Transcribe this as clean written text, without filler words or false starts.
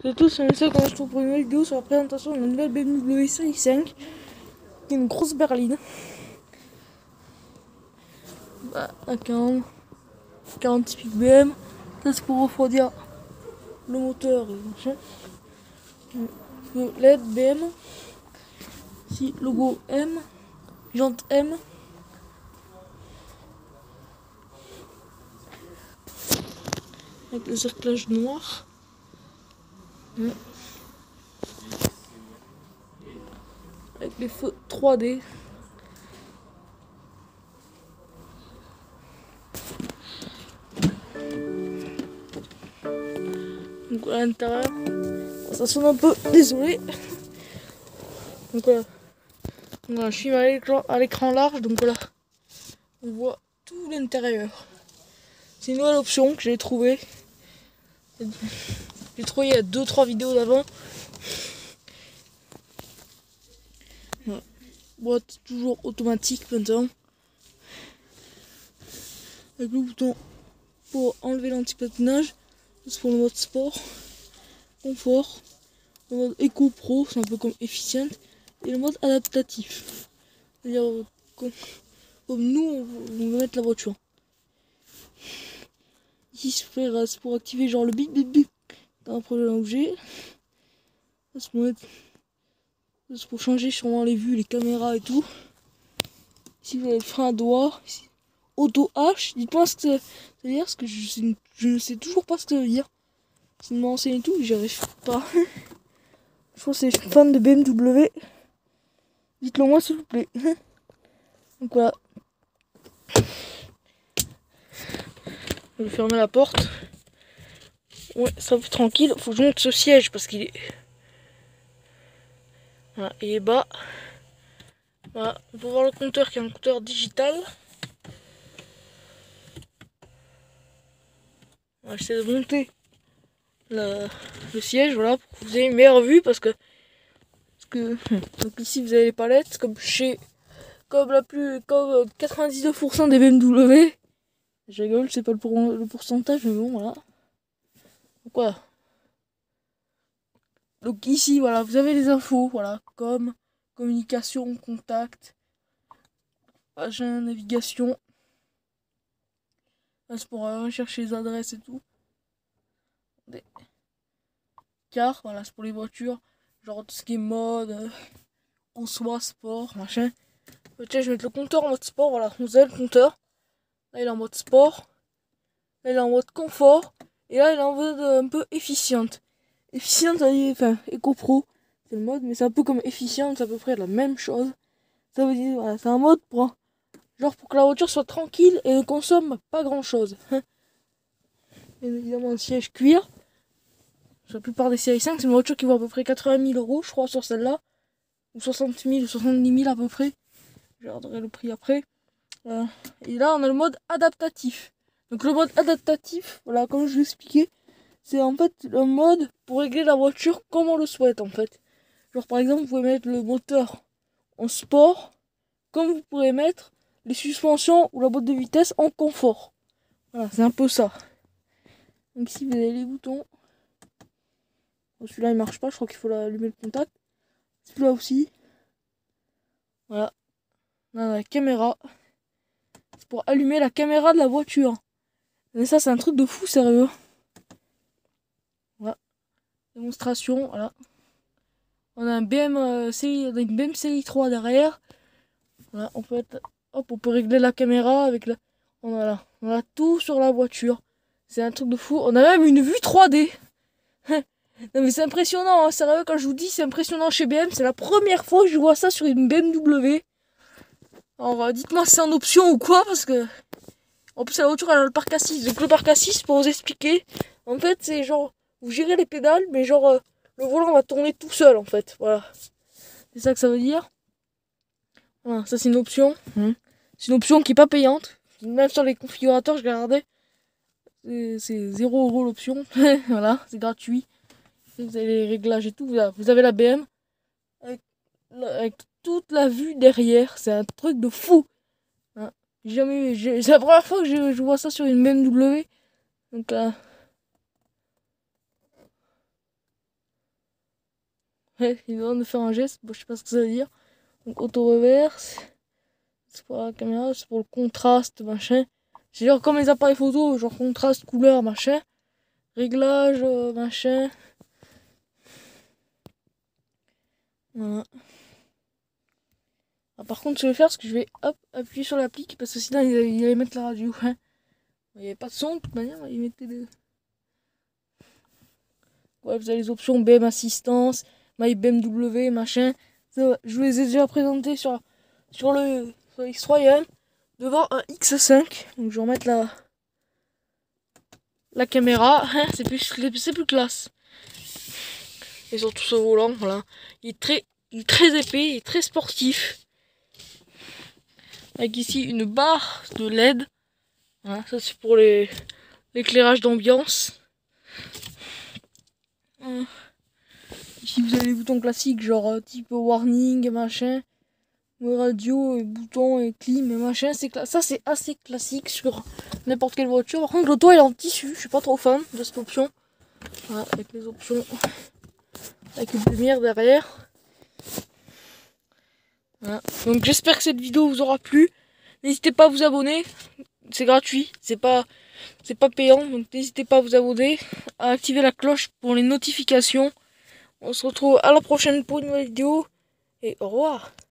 C'est tout, c'est ça quand je trouve pour une nouvelle vidéo sur la présentation de la nouvelle BMW série 5, qui est une grosse berline. Bah, à 40 typique BM. Ça c'est pour refroidir le moteur et machin. Le LED BM. Ici, logo M. Jante M. Avec le cerclage noir. Avec les feux 3D. Donc à l'intérieur, ça sonne un peu, désolé. Donc voilà, je suis à l'écran large, donc voilà, on voit tout l'intérieur. C'est une nouvelle option que j'ai trouvée. J'ai trouvé il y a 2-3 vidéos d'avant. Voilà. Boîte toujours automatique maintenant. Avec le bouton pour enlever l'anti-patinage. C'est pour le mode sport. Confort. Le mode Eco Pro, c'est un peu comme efficient. Et le mode adaptatif. C'est-à-dire comme nous, on veut mettre la voiture. Ici, c'est pour activer genre le bip bip bip dans un projet d'un objet. C'est pour changer sûrement les vues, les caméras et tout. Ici, vous avez le frein à doigt. Ici, Auto H. Dites-moi ce que ça veut dire, parce que je ne sais toujours pas ce que ça veut dire. C'est de m'enseigner et tout, j'y arrive pas. Je pense que c'est fan de BMW. Dites-le moi s'il vous plaît. Donc voilà. Je vais fermer la porte. Ouais, ça va tranquille. Faut que je monte ce siège parce qu'il est. Voilà, il est bas. Voilà, on peut voir le compteur qui est un compteur digital. Voilà, j'essaie de monter le siège, voilà, pour que vous ayez une meilleure vue parce que donc ici vous avez les palettes comme 99% des BMW. Je rigole, c'est pas le pourcentage, mais bon voilà. Donc voilà. Donc ici voilà, vous avez les infos, voilà, comme communication, contact, agent, navigation. Là, c'est pour rechercher les adresses et tout. Des cars, voilà, c'est pour les voitures, genre tout ce qui est mode, en soi, sport, machin. Tiens, je vais mettre le compteur en mode sport, voilà, vous avez le compteur. Là il est en mode sport. Là il est en mode confort. Et là il est en mode un peu efficiente. Efficiente, ça y est, enfin, Eco Pro, c'est le mode, mais c'est un peu comme efficiente, c'est à peu près la même chose. Ça veut dire, voilà, c'est un mode pour, genre pour que la voiture soit tranquille et ne consomme pas grand chose. Bien évidemment, un siège cuir. Sur la plupart des séries 5, c'est une voiture qui vaut à peu près 80 000 €, je crois, sur celle-là. Ou 60 000 ou 70 000 à peu près. Je regarderai le prix après. Et là, on a le mode adaptatif. Donc le mode adaptatif, voilà, comme je l'expliquais, c'est en fait le mode pour régler la voiture comme on le souhaite en fait. Genre par exemple, vous pouvez mettre le moteur en sport, comme vous pourrez mettre les suspensions ou la boîte de vitesse en confort. Voilà, c'est un peu ça. Donc ici vous avez les boutons. Celui-là il marche pas, je crois qu'il faut allumer le contact. Celui-là aussi. Voilà. Là, la caméra. C'est pour allumer la caméra de la voiture. Mais ça c'est un truc de fou sérieux. Voilà. Démonstration, voilà. On a un une BM série 3 derrière. Voilà, on peut régler la caméra avec la. On a tout sur la voiture. C'est un truc de fou. On a même une vue 3D. Non mais c'est impressionnant, hein, sérieux, quand je vous dis c'est impressionnant chez BM, c'est la première fois que je vois ça sur une BMW. Alors dites-moi si c'est en option ou quoi, parce que en plus la voiture elle a le parc assise. Donc le parc assise, pour vous expliquer, en fait c'est genre, vous gérez les pédales, mais genre le volant va tourner tout seul en fait, voilà. C'est ça que ça veut dire. Voilà, ça c'est une option. C'est une option qui est pas payante. Même sur les configurateurs, je regardais. C'est 0 € l'option. Voilà, c'est gratuit. Vous avez les réglages et tout. Vous avez la BM avec toute la vue derrière. C'est un truc de fou. Hein. C'est la première fois que je vois ça sur une BMW. Donc là. Ouais, il demande de faire un geste, bon, je sais pas ce que ça veut dire. Donc auto-reverse, c'est pour la caméra, c'est pour le contraste, machin. C'est genre comme les appareils photo, genre contraste, couleur, machin. Réglage, machin. Voilà. Ah, par contre, je vais faire ce que je vais hop, appuyer sur l'applique parce que sinon il allait mettre la radio. Hein. Il n'y avait pas de son de toute manière, il mettait des. Ouais, vous avez les options BM Assistance, My BMW, machin. Ça, je vous les ai déjà présentés sur le X3 devant un X5. Donc je vais remettre la caméra. Hein, c'est plus classe. Et surtout ce volant, voilà. Il est très épais, il est très sportif. Avec ici une barre de LED. Voilà, ça c'est pour l'éclairage d'ambiance. Ici vous avez les boutons classiques, genre type warning, machin. Radio, et boutons, et clim, et machin. Ça c'est assez classique sur n'importe quelle voiture. Par contre l'auto elle est en tissu, je suis pas trop fan de cette option. Voilà, avec les options. Avec une lumière derrière. Voilà. Donc j'espère que cette vidéo vous aura plu. N'hésitez pas à vous abonner. C'est gratuit, c'est pas payant. Donc n'hésitez pas à vous abonner, à activer la cloche pour les notifications. On se retrouve à la prochaine pour une nouvelle vidéo. Et au revoir.